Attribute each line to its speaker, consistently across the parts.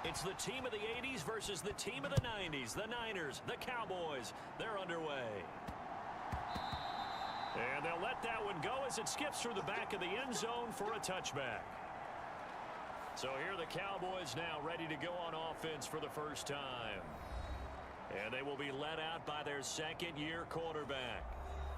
Speaker 1: It's the team of the 80s versus the team of the 90s. The Niners, the Cowboys, they're underway. And they'll let that one go as it skips through the back of the end zone for a touchback. So here are the Cowboys now ready to go on offense for the first time. And they will be led out by their second-year quarterback.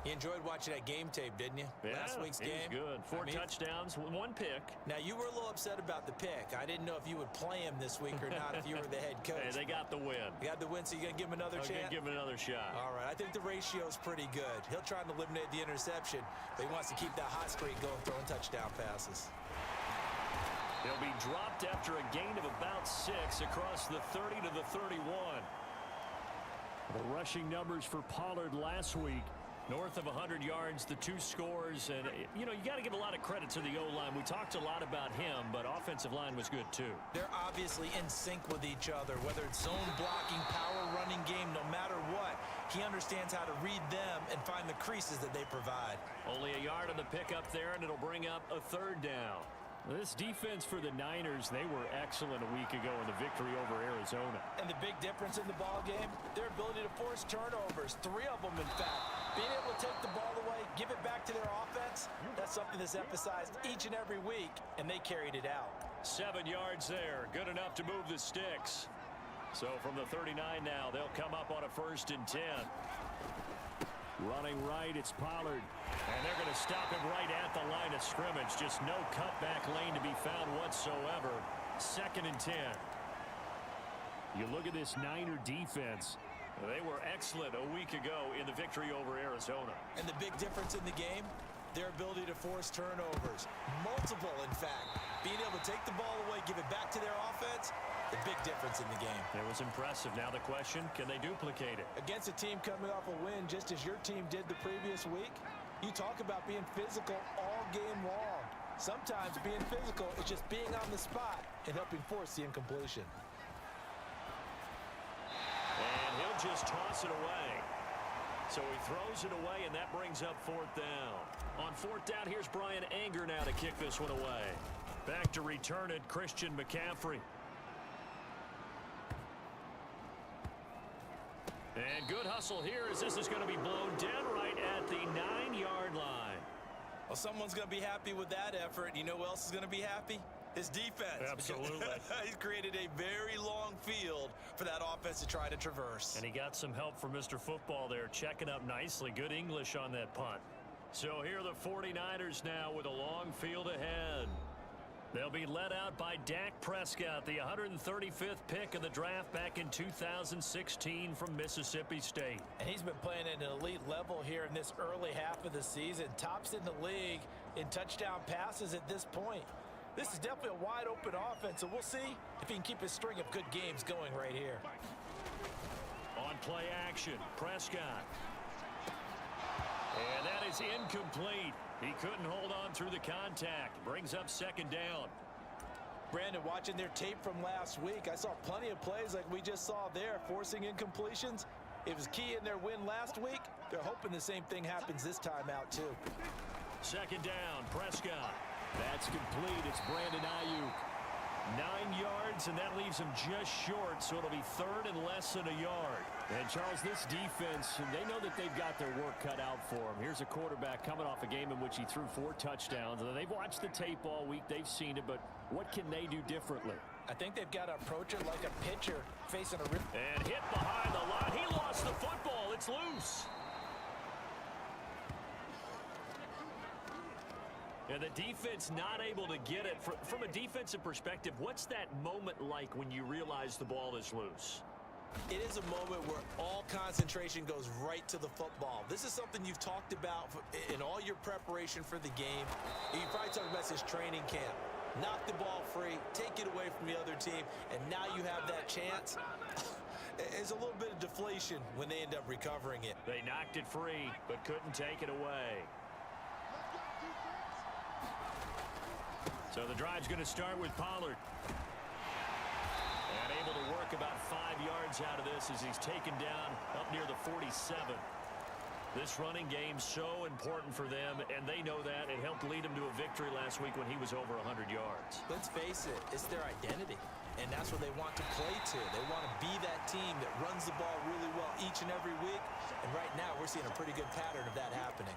Speaker 2: You enjoyed watching that game tape, didn't you?
Speaker 1: Yeah,
Speaker 2: Last week's game.
Speaker 1: It was good. Four touchdowns, one pick.
Speaker 2: Now, you were a little upset about the pick. I didn't know if you would play him this week or not if you were the head coach.
Speaker 1: Hey, they got the win.
Speaker 2: You got the win, so you're going to give him another chance?
Speaker 1: I'm going to give him another shot.
Speaker 2: All right. I think the ratio's pretty good. He'll try and eliminate the interception, but he wants to keep that hot streak going, throwing touchdown passes.
Speaker 1: He'll be dropped after a gain of about 6 across the 30 to the 31. The rushing numbers for Pollard last week, north of 100 yards, the 2 scores. And, you know, you got to give a lot of credit to the O-line. We talked a lot about him, but offensive line was good, too.
Speaker 2: They're obviously in sync with each other, whether it's zone blocking, power running game, no matter what. He understands how to read them and find the creases that they provide.
Speaker 1: Only a yard on the pickup there, and it'll bring up a 3rd down. This defense for the Niners, they were excellent a week ago in the victory over Arizona.
Speaker 2: And the big difference in the ball game, their ability to force turnovers, 3 of them in fact. Being able to take the ball away, give it back to their offense, that's something that's emphasized each and every week, and they carried it out.
Speaker 1: 7 yards there, good enough to move the sticks. So from the 39 now, they'll come up on a 1st and 10. Running right, it's Pollard. And they're going to stop him right at the line of scrimmage. Just no cutback lane to be found whatsoever. 2nd and 10. You look at this Niner defense. They were excellent a week ago in the victory over Arizona.
Speaker 2: And the big difference in the game, their ability to force turnovers. Multiple, in fact. Being able to take the ball away, give it back to their offense, the big difference in the game.
Speaker 1: It was impressive. Now the question, can they duplicate it?
Speaker 2: Against a team coming off a win just as your team did the previous week, you talk about being physical all game long. Sometimes being physical is just being on the spot and helping force the incompletion.
Speaker 1: And he'll just toss it away. So he throws it away, and that brings up 4th down. On 4th down, here's Brian Anger now to kick this one away. Back to return it, Christian McCaffrey. And good hustle here as this is going to be blown down right at the 9-yard line.
Speaker 2: Well, someone's going to be happy with that effort. You know who else is going to be happy? His defense.
Speaker 1: Absolutely.
Speaker 2: He's created a very long field for that offense to try to traverse.
Speaker 1: And he got some help from Mr. Football there, checking up nicely. Good English on that punt. So here are the 49ers now with a long field ahead. They'll be led out by Dak Prescott, the 135th pick of the draft back in 2016 from Mississippi State.
Speaker 2: And he's been playing at an elite level here in this early half of the season. Tops in the league in touchdown passes at this point. This is definitely a wide-open offense, so we'll see if he can keep his string of good games going right here.
Speaker 1: On play action, Prescott. And that is incomplete. He couldn't hold on through the contact. Brings up 2nd down.
Speaker 2: Brandon, watching their tape from last week, I saw plenty of plays like we just saw there, forcing incompletions. It was key in their win last week. They're hoping the same thing happens this time out, too.
Speaker 1: 2nd down, Prescott. That's complete. It's Brandon Ayuk. 9 yards, and that leaves him just short, so it'll be 3rd and less than a yard. And, Charles, this defense, they know that they've got their work cut out for them. Here's a quarterback coming off a game in which he threw 4 touchdowns. And they've watched the tape all week. They've seen it, but what can they do differently?
Speaker 2: I think they've got to approach it like a pitcher facing a rip.
Speaker 1: And hit behind the line. He lost the football. It's loose. And the defense not able to get it. From a defensive perspective, what's that moment like when you realize the ball is loose?
Speaker 2: It is a moment where all concentration goes right to the football. This is something you've talked about in all your preparation for the game. You probably talked about this training camp. Knock the ball free, take it away from the other team, and now you have that chance. There's a little bit of deflation when they end up recovering it.
Speaker 1: They knocked it free, but couldn't take it away. So the drive's going to start with Pollard. And able to work about 5 yards out of this as he's taken down up near the 47. This running game so important for them, and they know that. It helped lead them to a victory last week when he was over 100 yards.
Speaker 2: Let's face it, it's their identity. and that's what they want to play to. They want to be that team that runs the ball really well each and every week, and right now we're seeing a pretty good pattern of that happening.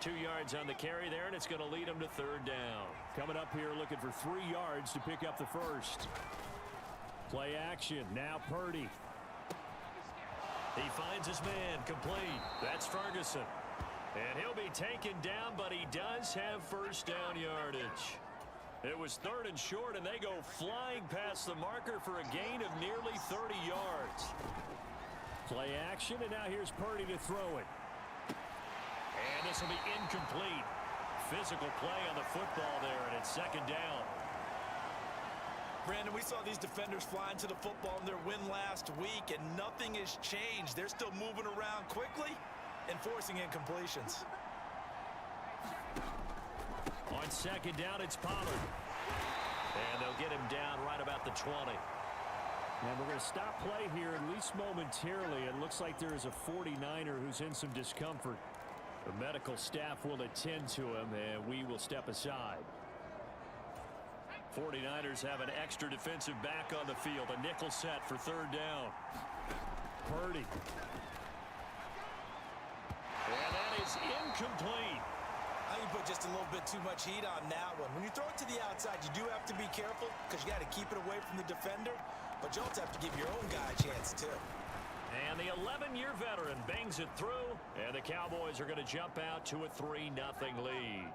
Speaker 1: 2 yards on the carry there, and it's going to lead them to third down. Coming up here looking for 3 yards to pick up the first. Play action. Now Purdy. He finds his man complete. That's Ferguson. And he'll be taken down, but he does have first down yardage. It was 3rd and short, and they go flying past the marker for a gain of nearly 30 yards. Play action, and now here's Purdy to throw it. And this will be incomplete. Physical play on the football there, and it's 2nd down.
Speaker 2: Brandon, we saw these defenders flying to the football in their win last week, and nothing has changed. They're still moving around quickly and forcing incompletions.
Speaker 1: On 2nd down, it's Pollard. And they'll get him down right about the 20. And we're going to stop play here, at least momentarily. It looks like there is a 49er who's in some discomfort. The medical staff will attend to him, and we will step aside. 49ers have an extra defensive back on the field. A nickel set for 3rd down. Purdy. And that is incomplete.
Speaker 2: I think you put just a little bit too much heat on that one. When you throw it to the outside, you do have to be careful because you got to keep it away from the defender, but you also have to give your own guy a chance too.
Speaker 1: And the 11-year veteran bangs it through, and the Cowboys are going to jump out to a 3-0 lead.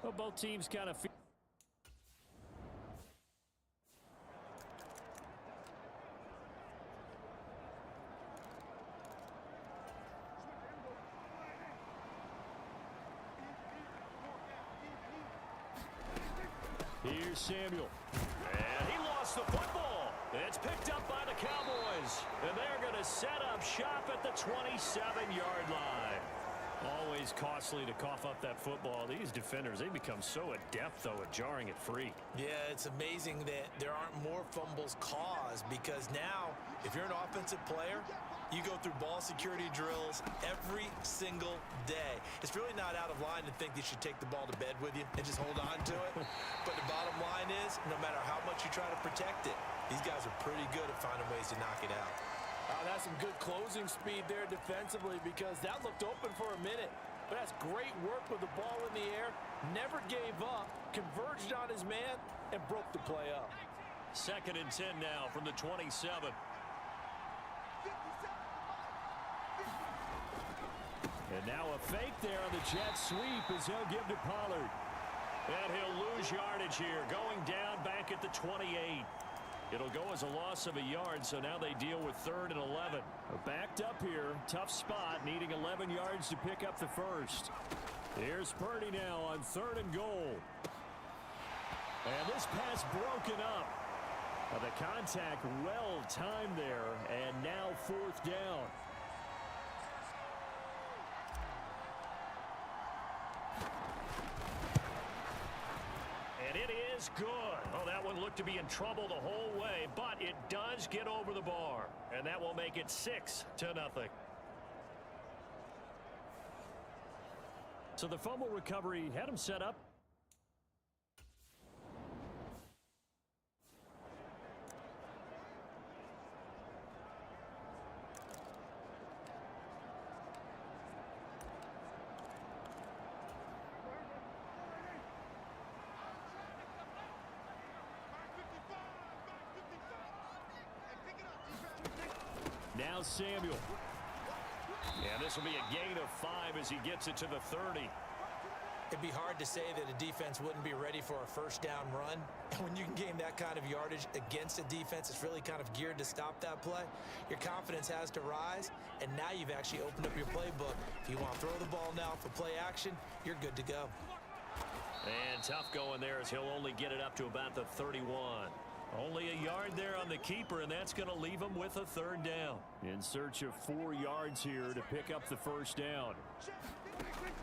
Speaker 1: Well, both teams kind of feel. Here's Samuel. And he lost the football. It's picked up by the Cowboys. And they're going to set up shop at the 27-yard line. Always costly to cough up that football. These defenders, they become so adept, though, at jarring it free.
Speaker 2: Yeah, it's amazing that there aren't more fumbles caused because now, if you're an offensive player, you go through ball security drills every single day. It's really not out of line to think you should take the ball to bed with you and just hold on to it. But the bottom line is, no matter how much you try to protect it, these guys are pretty good at finding ways to knock it out.
Speaker 3: That's some good closing speed there defensively because that looked open for a minute. But that's great work with the ball in the air. Never gave up, converged on his man, and broke the play up.
Speaker 1: 2nd and 10 now from the 27. And now a fake there on the jet sweep as he'll give to Pollard. And he'll lose yardage here, going down back at the 28. It'll go as a loss of a yard, so now they deal with 3rd and 11. Backed up here, tough spot, needing 11 yards to pick up the first. Here's Purdy now on 3rd and goal. And this pass broken up. The contact well timed there, and now 4th down. And it is good. Oh, that one looked to be in trouble the whole way, but it does get over the bar. And that will make it 6-0. So the fumble recovery had him set up. Now Samuel. And this will be a gain of 5 as he gets it to the 30.
Speaker 2: It'd be hard to say that a defense wouldn't be ready for a first down run. And when you can gain that kind of yardage against a defense, it's really kind of geared to stop that play. Your confidence has to rise, and now you've actually opened up your playbook. If you want to throw the ball now for play action, you're good to go.
Speaker 1: And tough going there as he'll only get it up to about the 31. Only a yard there on the keeper, and that's going to leave him with a 3rd down. In search of 4 yards here to pick up the first down.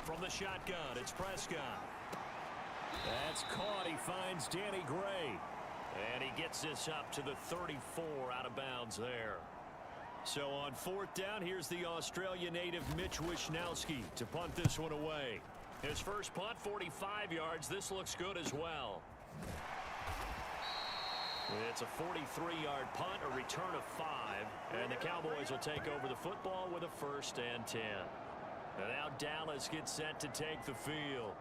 Speaker 1: From the shotgun, it's Prescott. That's caught. He finds Danny Gray. And he gets this up to the 34 out of bounds there. So on 4th down, here's the Australia native Mitch Wishnowsky to punt this one away. His first punt, 45 yards. This looks good as well. It's a 43-yard punt, a return of 5, and the Cowboys will take over the football with a 1st and 10. And now Dallas gets set to take the field.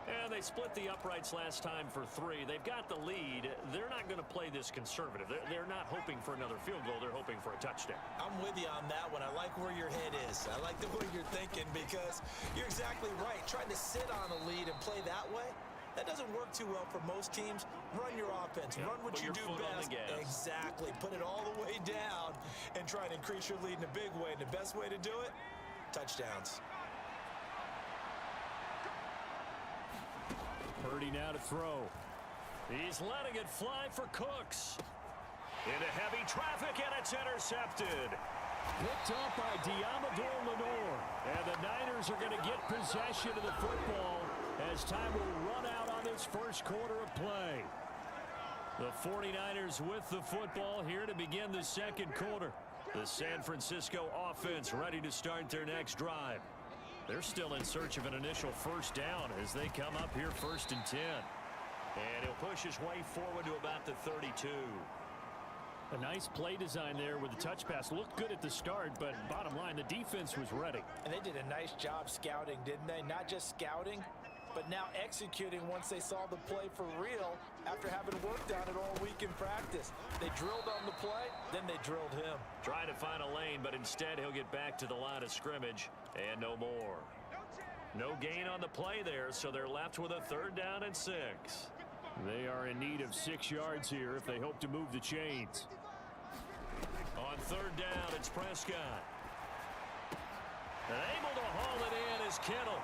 Speaker 1: And they split the uprights last time for 3. They've got the lead. They're not going to play this conservative. They're not hoping for another field goal. They're hoping for a touchdown.
Speaker 2: I'm with you on that one. I like where your head is. I like the way you're thinking because you're exactly right. Trying to sit on a lead and play that way, that doesn't work too well for most teams. Run your offense. Run what you do best. Exactly. Put it all the way down and try to increase your lead in a big way. And the best way to do it, touchdowns.
Speaker 1: Purdy now to throw. He's letting it fly for Cooks. Into heavy traffic, and it's intercepted. Picked up by Diamador Lenore. And the Niners are going to get possession of the football as time will run out on this first quarter of play. The 49ers with the football here to begin the second quarter. The San Francisco offense ready to start their next drive. They're still in search of an initial first down as they come up here 1st and 10. And he'll push his way forward to about the 32.
Speaker 4: A nice play design there with the touch pass. Looked good at the start, but bottom line, the defense was ready.
Speaker 3: And they did a nice job scouting, didn't they? Not just scouting, but now executing once they saw the play for real after having worked on it all week in practice. They drilled on the play, then they drilled him.
Speaker 1: Trying to find a lane, but instead he'll get back to the line of scrimmage and no more. No gain on the play there, so they're left with a 3rd down and 6.
Speaker 4: They are in need of 6 yards here if they hope to move the chains.
Speaker 1: On 3rd down, it's Prescott. And able to haul it in is Kittle.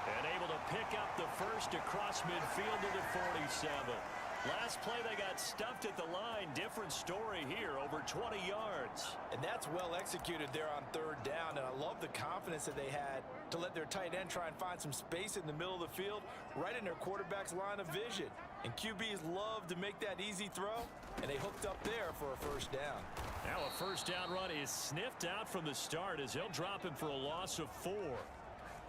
Speaker 1: And able to pick up the first across midfield to the 47. Last play, they got stuffed at the line. Different story here, over 20 yards.
Speaker 3: And that's well executed there on 3rd down. And I love the confidence that they had to let their tight end try and find some space in the middle of the field, right in their quarterback's line of vision. And QBs love to make that easy throw, and they hooked up there for a 1st down.
Speaker 1: Now a 1st down run is sniffed out from the start as he'll drop him for a loss of 4.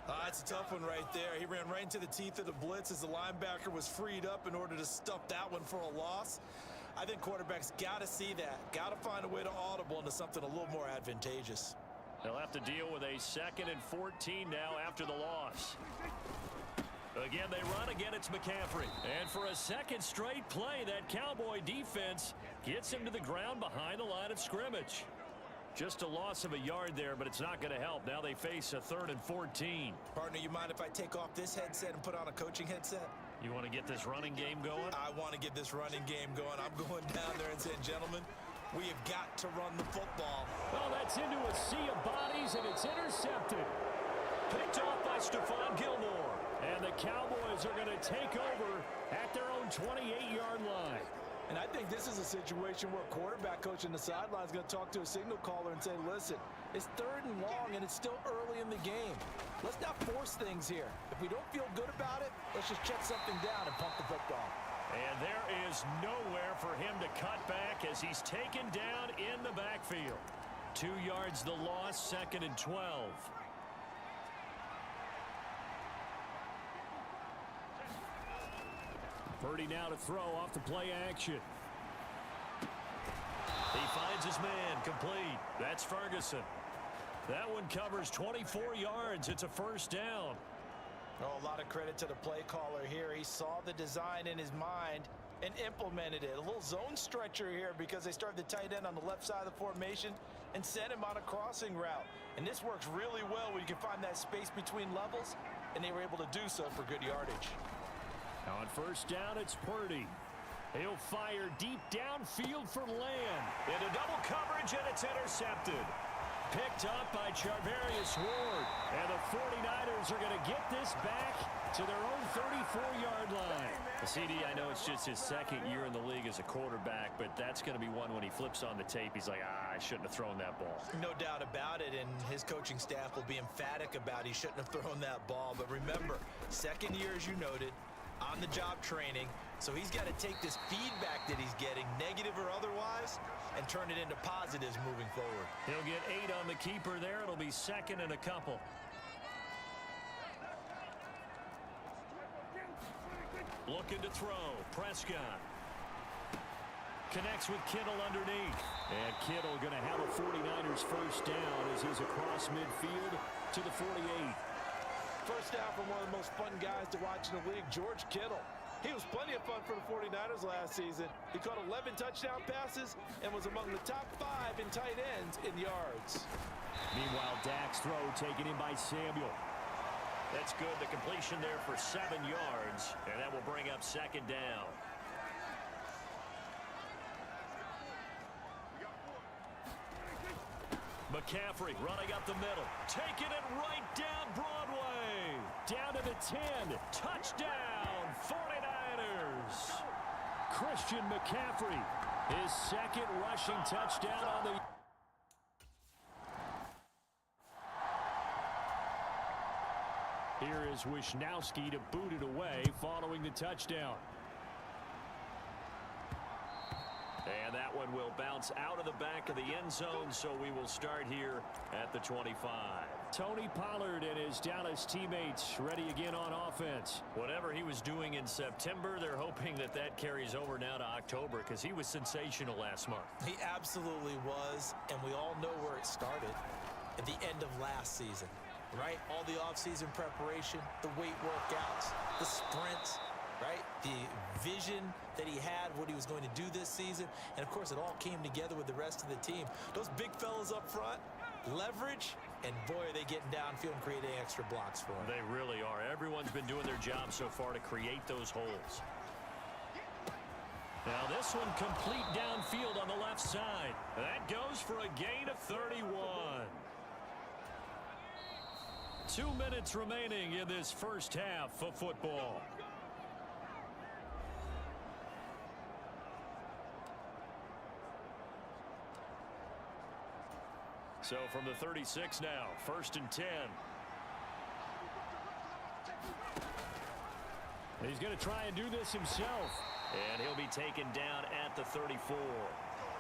Speaker 2: That's a tough one right there. He ran right into the teeth of the blitz as the linebacker was freed up in order to stuff that one for a loss. I think quarterbacks got to see that. Got to find a way to audible into something a little more advantageous.
Speaker 1: They'll have to deal with a 2nd and 14 now after the loss. Again, they run. Again, it's McCaffrey. And for a second straight play, that Cowboy defense gets him to the ground behind the line of scrimmage. Just a loss of a yard there, but it's not going to help. Now they face a 3rd and 14.
Speaker 2: Partner, you mind if I take off this headset and put on a coaching headset?
Speaker 1: You want to get this running game going?
Speaker 2: I want to get this running game going. I'm going down there and saying, gentlemen, we have got to run the football.
Speaker 4: Well, that's into a sea of bodies, and it's intercepted.
Speaker 1: Picked off by Stephon Gilmore.
Speaker 4: And the Cowboys are going to take over at their own 28-yard line.
Speaker 3: And I think this is a situation where a quarterback coach in the sideline is going to talk to a signal caller and say, listen, it's 3rd and long, and it's still early in the game. Let's not force things here. If we don't feel good about it, let's just check something down and pump the football.
Speaker 1: And there is nowhere for him to cut back as he's taken down in the backfield. 2 yards the loss, 2nd and 12.
Speaker 4: Purdy now to throw off the play action.
Speaker 1: He finds his man, complete. That's Ferguson. That one covers 24 yards. It's a 1st down.
Speaker 3: Oh, a lot of credit to the play caller here. He saw the design in his mind and implemented it. A little zone stretcher here because they started the tight end on the left side of the formation and sent him on a crossing route. And this works really well when you can find that space between levels, and they were able to do so for good yardage.
Speaker 4: Now on 1st down, it's Purdy. He'll fire deep downfield for Land.
Speaker 1: Into double coverage, and it's intercepted. Picked up by Charvarius Ward. And the 49ers are going to get this back to their own 34-yard line. CD, I know it's just his 2nd year in the league as a quarterback, but that's going to be one when he flips on the tape. He's like, I shouldn't have thrown that ball.
Speaker 2: No doubt about it, and his coaching staff will be emphatic about he shouldn't have thrown that ball. But remember, 2nd year, as you noted, on-the-job training, so he's got to take this feedback that he's getting, negative or otherwise, and turn it into positives moving forward.
Speaker 1: He'll get 8 on the keeper there. It'll be 2nd and a couple. Looking to throw. Prescott. Connects with Kittle underneath. And Kittle going to have a 49ers first down as he's across midfield to the 48.
Speaker 3: First down from one of the most fun guys to watch in the league, George Kittle. He was plenty of fun for the 49ers last season. He caught 11 touchdown passes and was among the top 5 in tight ends in yards.
Speaker 1: Meanwhile, Dak's throw taken in by Samuel. That's good. The completion there for 7 yards, and that will bring up second down. McCaffrey running up the middle. Taking it right down Broadway. Down to the 10. Touchdown, 49ers. Christian McCaffrey, his second rushing touchdown on the... Here is Wisnowski to boot it away following the touchdown. And that one will bounce out of the back of the end zone, so we will start here at the 25. Tony Pollard and his Dallas teammates ready again on offense. Whatever he was doing in September, they're hoping that that carries over now to October because he was sensational last month.
Speaker 2: He absolutely was, and we all know where it started at the end of last season, right? All the offseason preparation, the weight workouts, the sprints, right? The vision that he had, what he was going to do this season. And, of course, it all came together with the rest of the team. Those big fellas up front, leverage, and, boy, are they getting downfield and creating extra blocks for him.
Speaker 1: They really are. Everyone's been doing their job so far to create those holes. Now, this one complete downfield on the left side. That goes for a gain of 31. 2 minutes remaining in this first half of football. So from the 36 now, 1st and 10. He's going to try and do this himself. And he'll be taken down at the 34.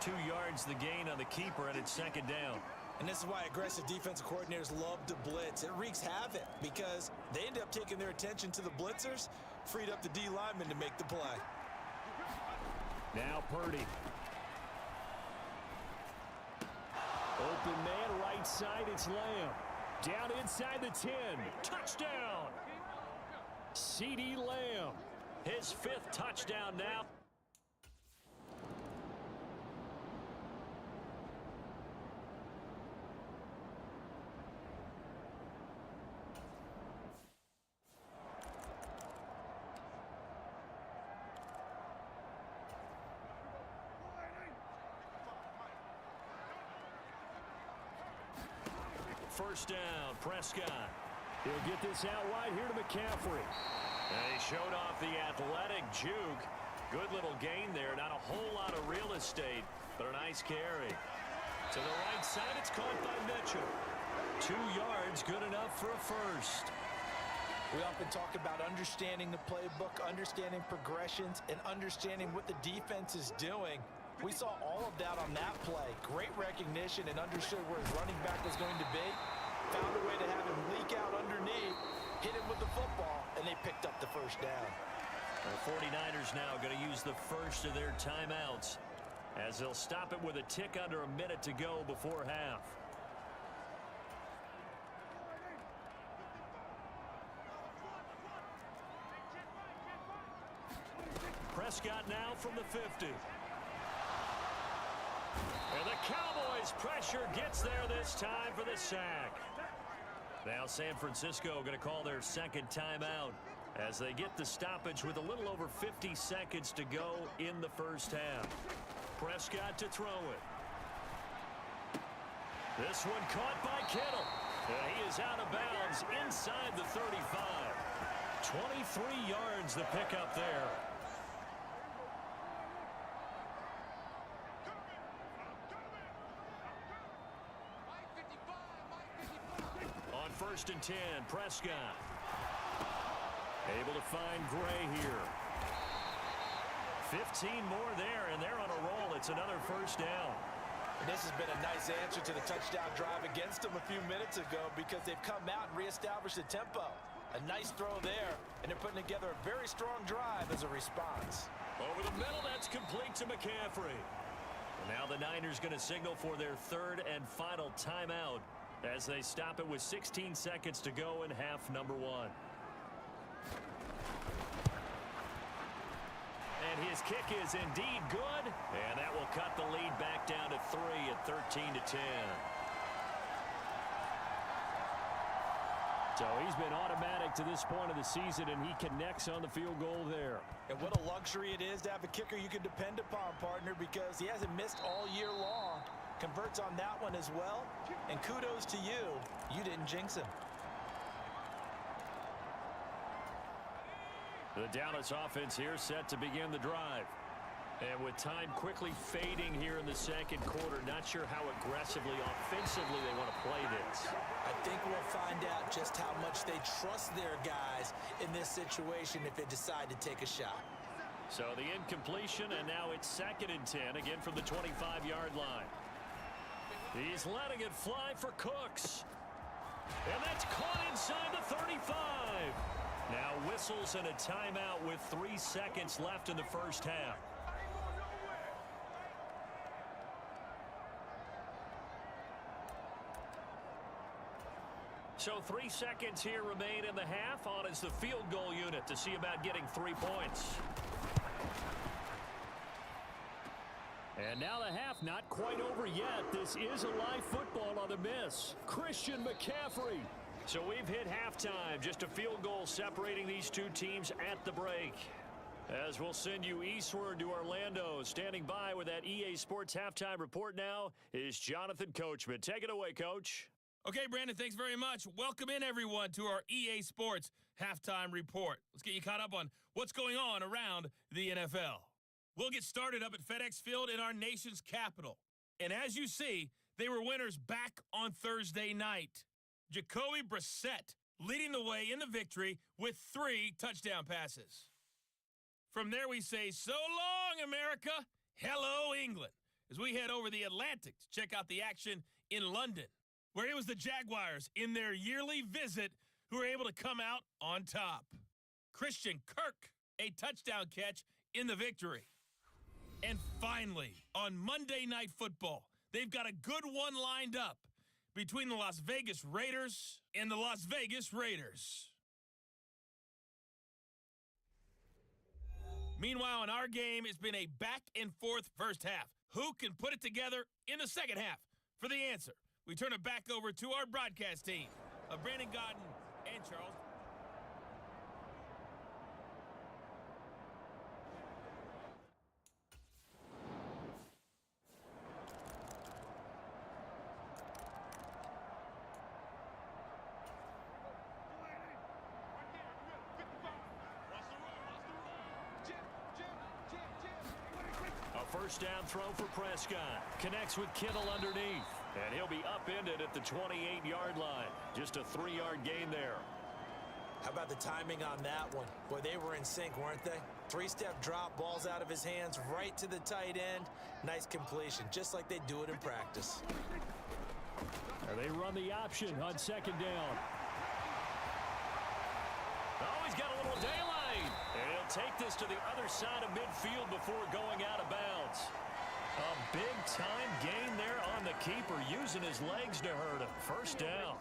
Speaker 1: 2 yards the gain on the keeper, and it's second down.
Speaker 2: And this is why aggressive defensive coordinators love to blitz. It wreaks havoc because they end up taking their attention to the blitzers, freed up the D lineman to make the play.
Speaker 1: Now Purdy.
Speaker 4: Open man, right side, it's Lamb. Down inside the 10.
Speaker 1: Touchdown!
Speaker 4: CeeDee Lamb.
Speaker 1: His 5th touchdown now. First down, Prescott.
Speaker 4: He'll get this out wide here to McCaffrey.
Speaker 1: And he showed off the athletic juke. Good little gain there. Not a whole lot of real estate, but a nice carry. To the right side, it's caught by Mitchell. 2 yards, good enough for a first.
Speaker 3: We often talk about understanding the playbook, understanding progressions, and understanding what the defense is doing. We saw all of that on that play. Great recognition and understood where his running back was going to be. Found a way to have him leak out underneath, hit him with the football, and they picked up the first down.
Speaker 1: The 49ers now going to use the first of their timeouts as they'll stop it with a tick under a minute to go before half. Prescott now from the 50. And the Cowboys pressure gets there this time for the sack. Now San Francisco going to call their second timeout as they get the stoppage with a little over 50 seconds to go in the first half. Prescott to throw it. This one caught by Kittle. And he is out of bounds inside the 35. 23 yards the pickup there. On 1st and 10, Prescott. Able to find Gray here. 15 more there, and they're on a roll. It's another first down.
Speaker 3: And this has been a nice answer to the touchdown drive against them a few minutes ago because they've come out and reestablished the tempo. A nice throw there, and they're putting together a very strong drive as a response.
Speaker 1: Over the middle, that's complete to McCaffrey. And now the Niners going to signal for their third and final timeout as they stop it with 16 seconds to go in half number 1. And his kick is indeed good, and that will cut the lead back down to 3 at 13-10. So he's been automatic to this point of the season, and he connects on the field goal there.
Speaker 3: And what a luxury it is to have a kicker you can depend upon, partner, because he hasn't missed all year long. Converts on that one as well, and kudos to you. You didn't jinx him.
Speaker 1: The Dallas offense here set to begin the drive. And with time quickly fading here in the second quarter, not sure how aggressively, offensively they want to play this.
Speaker 2: I think we'll find out just how much they trust their guys in this situation if they decide to take a shot.
Speaker 1: So the incompletion, and now it's 2nd and 10, again from the 25-yard line. He's letting it fly for Cooks. And that's caught inside the 35. Now whistles and a timeout with 3 seconds left in the first half. So 3 seconds here remain in the half. On is the field goal unit to see about getting 3 points. And now the half not quite over yet. This is a live football on the miss. Christian McCaffrey. So we've hit halftime. Just a field goal separating these two teams at the break. As we'll send you eastward to Orlando. Standing by with that EA Sports halftime report now is Jonathan Coachman. Take it away, Coach.
Speaker 5: Okay, Brandon, thanks very much. Welcome in, everyone, to our EA Sports halftime report. Let's get you caught up on what's going on around the NFL. We'll get started up at FedEx Field in our nation's capital. And as you see, they were winners back on Thursday night. Jacoby Brissett leading the way in the victory with 3 touchdown passes. From there we say, so long, America. Hello, England, as we head over the Atlantic to check out the action in London, where it was the Jaguars in their yearly visit who were able to come out on top. Christian Kirk, a touchdown catch in the victory. And finally, on Monday Night Football, they've got a good one lined up between the Las Vegas Raiders and the Las Vegas Raiders. Meanwhile, in our game, it's been a back-and-forth first half. Who can put it together in the second half? For the answer, we turn it back over to our broadcast team of Brandon Godden and Charles.
Speaker 1: First down throw for Prescott. Connects with Kittle underneath. And he'll be upended at the 28-yard line. Just a 3-yard gain there.
Speaker 2: How about the timing on that one? Boy, they were in sync, weren't they? 3-step drop, balls out of his hands, right to the tight end. Nice completion, just like they do it in practice.
Speaker 1: They run the option on second down. Oh, he's got a little daylight. And he'll take this to the other side of midfield before going out of bounds. A big-time gain there on the keeper, using his legs to hurt him. First down.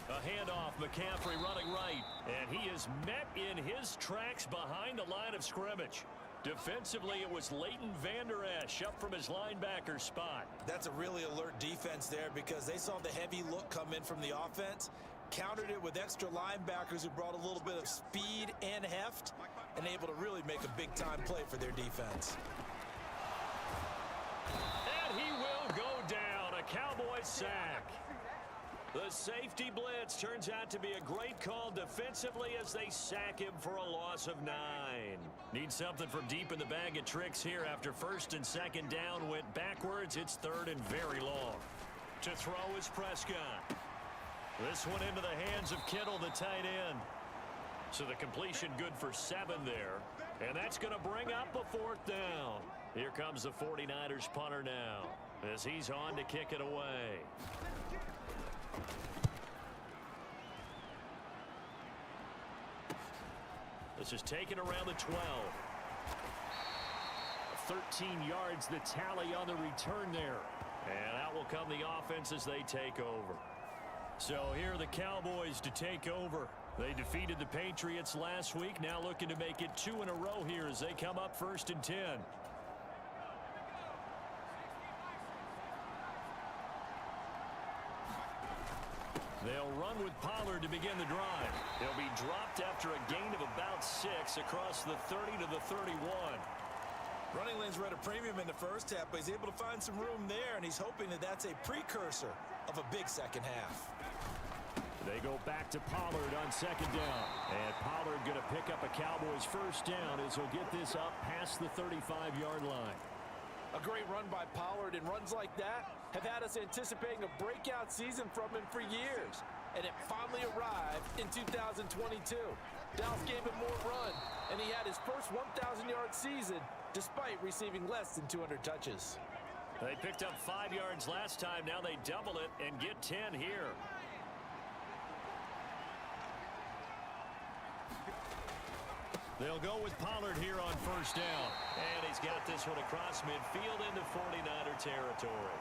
Speaker 1: A handoff, McCaffrey running right. And he is met in his tracks behind the line of scrimmage. Defensively, it was Leighton Vander Esch up from his linebacker spot.
Speaker 2: That's a really alert defense there because they saw the heavy look come in from the offense, countered it with extra linebackers who brought a little bit of speed and heft, and able to really make a big-time play for their defense.
Speaker 1: And he will go down, a Cowboys sack. The safety blitz turns out to be a great call defensively as they sack him for a loss of 9. Need something from deep in the bag of tricks here after first and second down went backwards. It's third and very long. To throw is Prescott. This one into the hands of Kittle, the tight end. So the completion good for 7 there. And that's going to bring up a 4th down. Here comes the 49ers punter now as he's on to kick it away. This is taken around the 12. 13 yards the tally on the return there. And out will come the offense as they take over. So here are the Cowboys to take over. They defeated the Patriots last week. Now looking to make it 2 in a row here as they come up 1st and 10. They'll run with Pollard to begin the drive. He'll be dropped after a gain of about 6 across the 30 to the 31.
Speaker 2: Running lanes were at a premium in the first half, but he's able to find some room there, and he's hoping that that's a precursor of a big second half.
Speaker 1: They go back to Pollard on 2nd down. And Pollard going to pick up a Cowboys 1st down as he'll get this up past the 35-yard line.
Speaker 3: A great run by Pollard, and runs like that have had us anticipating a breakout season from him for years. And it finally arrived in 2022. Dallas gave him more run, and he had his first 1,000-yard season despite receiving less than 200 touches.
Speaker 1: They picked up 5 yards last time. Now they double it and get 10 here. They'll go with Pollard here on 1st down. And he's got this one across midfield into 49er territory.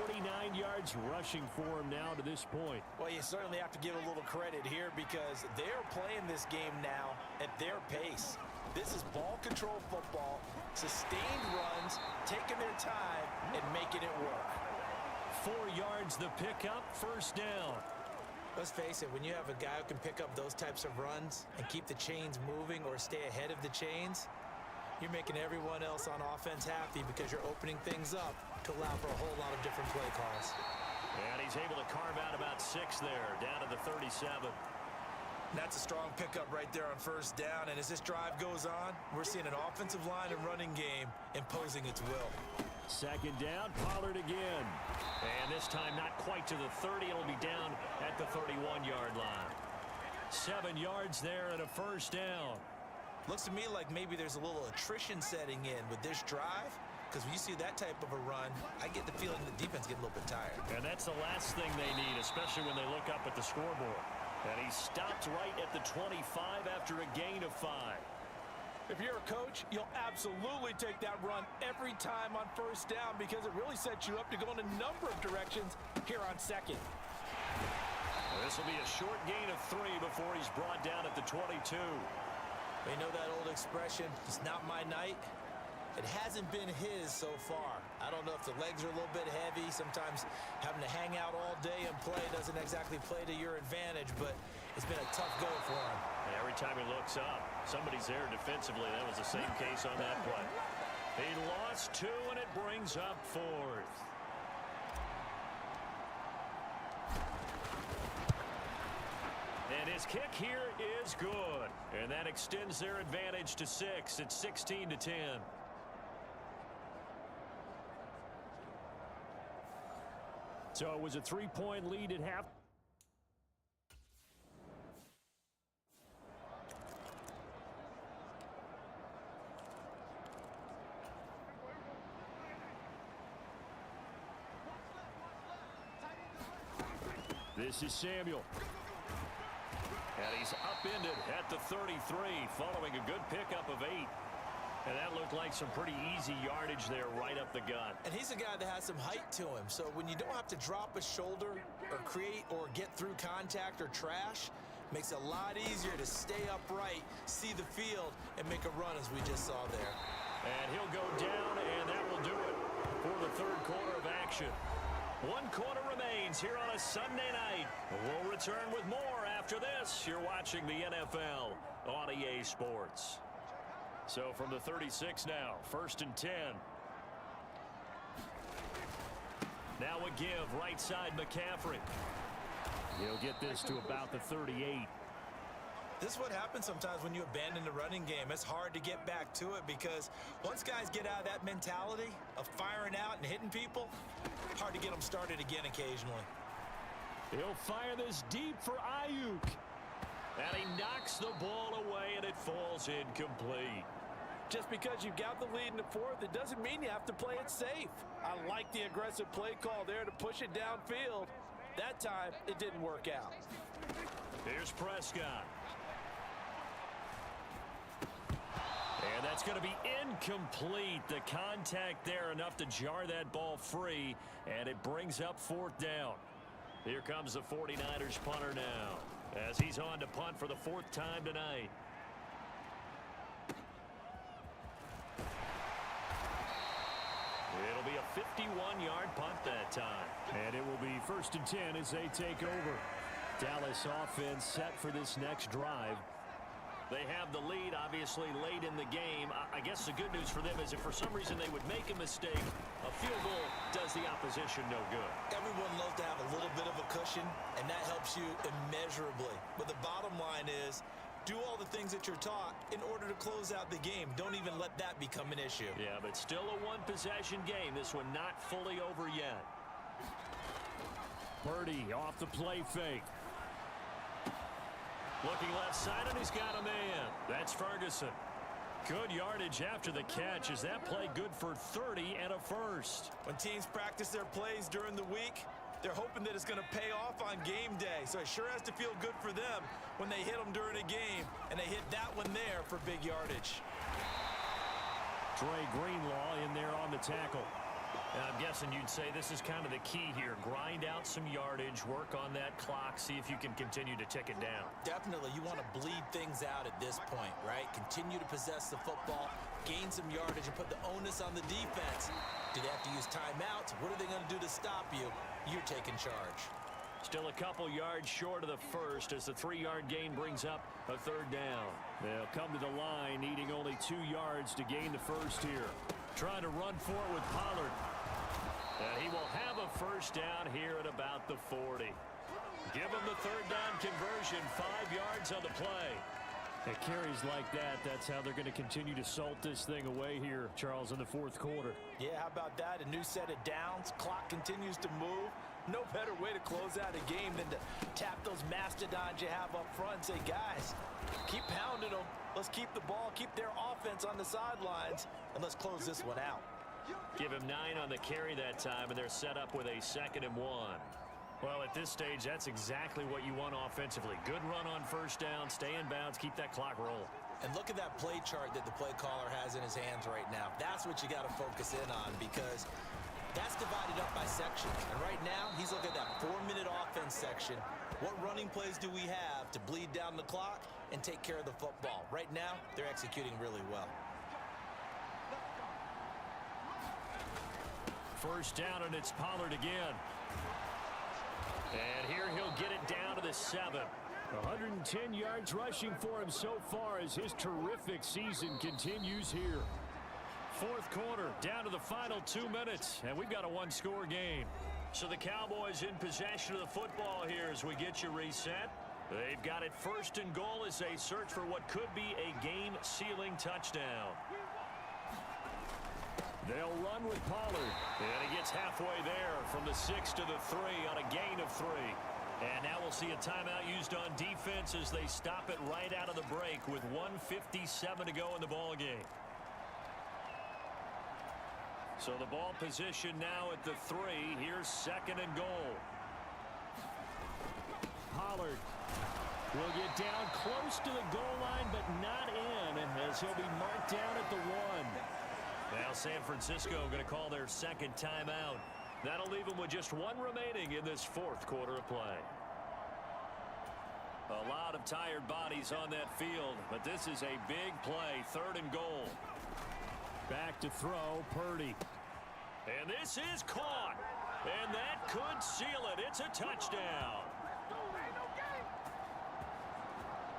Speaker 1: 49 yards rushing for him now to this point.
Speaker 2: Well, you certainly have to give a little credit here because they're playing this game now at their pace. This is ball control football, sustained runs, taking their time, and making it work.
Speaker 1: 4 yards the pickup, 1st down.
Speaker 2: Let's face it, when you have a guy who can pick up those types of runs and keep the chains moving or stay ahead of the chains, you're making everyone else on offense happy because you're opening things up to allow for a whole lot of different play calls.
Speaker 1: And he's able to carve out about 6 there, down to the 37.
Speaker 2: That's a strong pickup right there on 1st down, and as this drive goes on, we're seeing an offensive line and running game imposing its will.
Speaker 1: 2nd down, Pollard again. And this time not quite to the 30. It'll be down at the 31-yard line. 7 yards there and a 1st down.
Speaker 2: Looks to me like maybe there's a little attrition setting in with this drive, because when you see that type of a run, I get the feeling the defense get a little bit tired.
Speaker 1: And that's the last thing they need, especially when they look up at the scoreboard. And he stopped right at the 25 after a gain of 5.
Speaker 3: If you're a coach, you'll absolutely take that run every time on 1st down because it really sets you up to go in a number of directions here on 2nd.
Speaker 1: This will be a short gain of 3 before he's brought down at the 22.
Speaker 2: You know that old expression, it's not my night? It hasn't been his so far. I don't know if the legs are a little bit heavy. Sometimes having to hang out all day and play doesn't exactly play to your advantage, but it's been a tough go for him.
Speaker 1: And every time he looks up, somebody's there defensively. That was the same case on that play. He lost 2, and it brings up 4th. And his kick here is good. And that extends their advantage to 6. It's 16 to 10. So it was a 3-point lead at half. This is Samuel. And he's upended at the 33 following a good pickup of 8. And that looked like some pretty easy yardage there right up the gut.
Speaker 2: And he's a guy that has some height to him. So when you don't have to drop a shoulder or create or get through contact or trash, makes it a lot easier to stay upright, see the field, and make a run as we just saw there.
Speaker 1: And he'll go down, and that will do it for the 3rd quarter of action. 1 quarter remains here on a Sunday night. We'll return with more after this. You're watching the NFL on EA Sports. So from the 36 now, 1st and 10. Now a give, right side McCaffrey. He'll get this to about the 38.
Speaker 2: This is what happens sometimes when you abandon the running game. It's hard to get back to it because once guys get out of that mentality of firing out and hitting people, hard to get them started again occasionally.
Speaker 1: He'll fire this deep for Ayuk. And he knocks the ball away, and it falls incomplete.
Speaker 3: Just because you've got the lead in the fourth, it doesn't mean you have to play it safe. I like the aggressive play call there to push it downfield. That time, it didn't work out.
Speaker 1: Here's Prescott. And that's going to be incomplete. The contact there enough to jar that ball free, and it brings up fourth down. Here comes the 49ers punter now, as he's on to punt for the fourth time tonight. It'll be a 51-yard punt that time.
Speaker 4: And it will be 1st and 10 as they take over. Dallas offense set for this next drive.
Speaker 1: They have the lead, obviously, late in the game. I guess the good news for them is if for some reason they would make a mistake, a field goal does the opposition no good.
Speaker 2: Everyone loves to have a little bit of a cushion, and that helps you immeasurably. But the bottom line is, do all the things that you're taught in order to close out the game. Don't even let that become an issue.
Speaker 1: Yeah, but still a one-possession game. This one not fully over yet.
Speaker 4: Purdy off the play fake.
Speaker 1: Looking left side, and he's got a man. That's Ferguson. Good yardage after the catch. Is that play good for 30 and a first?
Speaker 2: When teams practice their plays during the week, they're hoping that it's going to pay off on game day. So it sure has to feel good for them when they hit them during a game, and they hit that one there for big yardage.
Speaker 4: Dre Greenlaw in there on the tackle.
Speaker 1: And I'm guessing you'd say this is kind of the key here. Grind out some yardage, work on that clock, see if you can continue to tick it down.
Speaker 2: Definitely, you want to bleed things out at this point, right? Continue to possess the football, gain some yardage, and put the onus on the defense. Do they have to use timeouts? What are they going to do to stop you? You're taking charge.
Speaker 1: Still a couple yards short of the first as the 3-yard gain brings up a third down.
Speaker 4: They'll come to the line, needing only 2 yards to gain the first here. Trying to run for it with Pollard.
Speaker 1: And he will have a first down here at about the 40. Give him the third down conversion, 5 yards on the play.
Speaker 4: It carries like that. That's how they're going to continue to salt this thing away here, Charles, in the fourth quarter.
Speaker 3: Yeah, how about that? A new set of downs. Clock continues to move. No better way to close out a game than to tap those mastodons you have up front and say, guys, keep pounding them. Let's keep the ball, keep their offense on the sidelines, and let's close this one out.
Speaker 1: Give him 9 on the carry that time, and they're set up with a 2nd and 1. Well, at this stage, that's exactly what you want offensively. Good run on first down, stay in bounds, keep that clock rolling.
Speaker 2: And look at that play chart that the play caller has in his hands right now. That's what you got to focus in on because that's divided up by sections. And right now, he's looking at that 4-minute offense section. What running plays do we have to bleed down the clock and take care of the football? Right now, they're executing really well.
Speaker 1: First down, and it's Pollard again. And here he'll get it down to the 7.
Speaker 4: 110 yards rushing for him so far as his terrific season continues here.
Speaker 1: Fourth quarter, down to the final 2 minutes, and we've got a one-score game. So the Cowboys in possession of the football here as we get you reset. They've got it 1st and goal as they search for what could be a game-sealing touchdown.
Speaker 4: They'll run with Pollard.
Speaker 1: And he gets halfway there from the 6 to the 3 on a gain of 3. And now we'll see a timeout used on defense as they stop it right out of the break with 1:57 to go in the ball game. So the ball position now at the 3. Here's 2nd and goal.
Speaker 4: Pollard will get down close to the goal line, but not in, as he'll be marked down at the 1.
Speaker 1: Now San Francisco going to call their 2nd timeout. That'll leave them with just 1 remaining in this 4th quarter of play. A lot of tired bodies on that field, but this is a big play. 3rd and goal.
Speaker 4: Back to throw, Purdy.
Speaker 1: And this is caught. And that could seal it. It's a touchdown.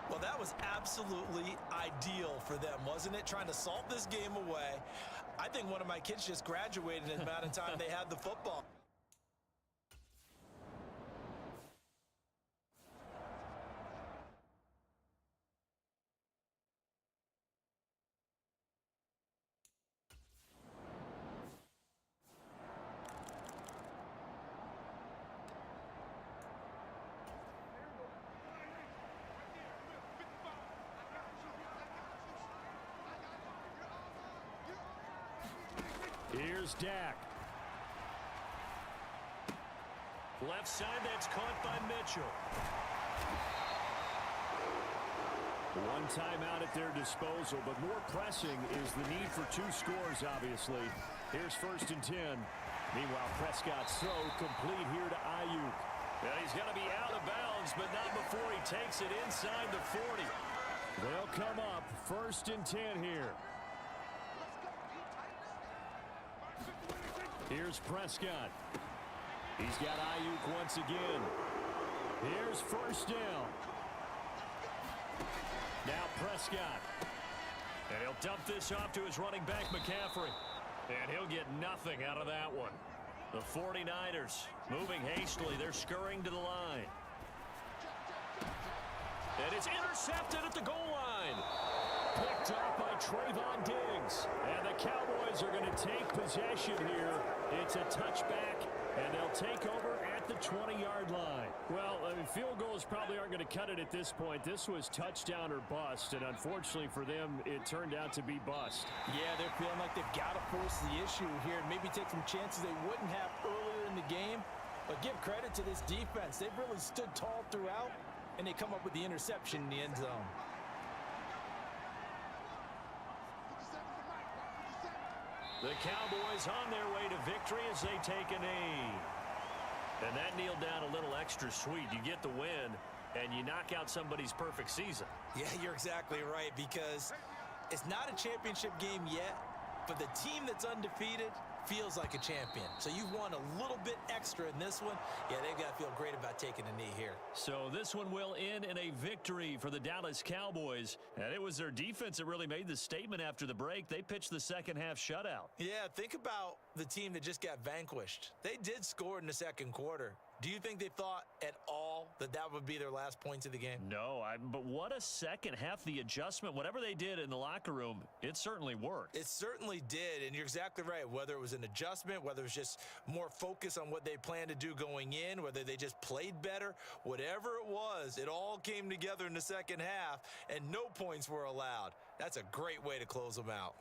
Speaker 2: Well, that was absolutely ideal for them, wasn't it? Trying to salt this game away. I think one of my kids just graduated in the amount of time they had the football.
Speaker 4: Here's Dak.
Speaker 1: Left side, that's caught by Mitchell.
Speaker 4: One timeout at their disposal, but more pressing is the need for 2 scores, obviously. Here's 1st and 10. Meanwhile, Prescott's throw complete here to Ayuk.
Speaker 1: And he's going to be out of bounds, but not before he takes it inside the 40.
Speaker 4: They'll come up 1st and 10 here. Here's Prescott. He's got Ayuk once again. Here's 1st down. Now Prescott.
Speaker 1: And he'll dump this off to his running back, McCaffrey. And he'll get nothing out of that one. The 49ers moving hastily. They're scurrying to the line. And it's intercepted at the goal line.
Speaker 4: Picked up by Trayvon Diggs. And the Cowboys are going to take possession here. It's a touchback, and they'll take over at the 20-yard line. Well, I mean, field goals probably aren't going to cut it at this point. This was touchdown or bust, and unfortunately for them, it turned out to be bust.
Speaker 3: Yeah, they're feeling like they've got to force the issue here and maybe take some chances they wouldn't have earlier in the game. But give credit to this defense. They've really stood tall throughout, and they come up with the interception in the end zone.
Speaker 1: The Cowboys on their way to victory as they take a knee. And that kneeled down a little extra sweet. You get the win, and you knock out somebody's perfect season.
Speaker 2: Yeah, you're exactly right, because it's not a championship game yet, but the team that's undefeated feels like a champion. So you've won a little bit extra in this one. Yeah, they've got to feel great about taking a knee here.
Speaker 1: So this one will end in a victory for the Dallas Cowboys. And it was their defense that really made the statement after the break. They pitched the second half shutout.
Speaker 2: Yeah, think about the team that just got vanquished. They did score in the second quarter. Do you think they thought at all that that would be their last points of the game?
Speaker 1: No, but what a second half. The adjustment, whatever they did in the locker room, it certainly worked.
Speaker 2: It certainly did, and you're exactly right. Whether it was an adjustment, whether it was just more focus on what they planned to do going in, whether they just played better, whatever it was, it all came together in the second half, and no points were allowed. That's a great way to close them out.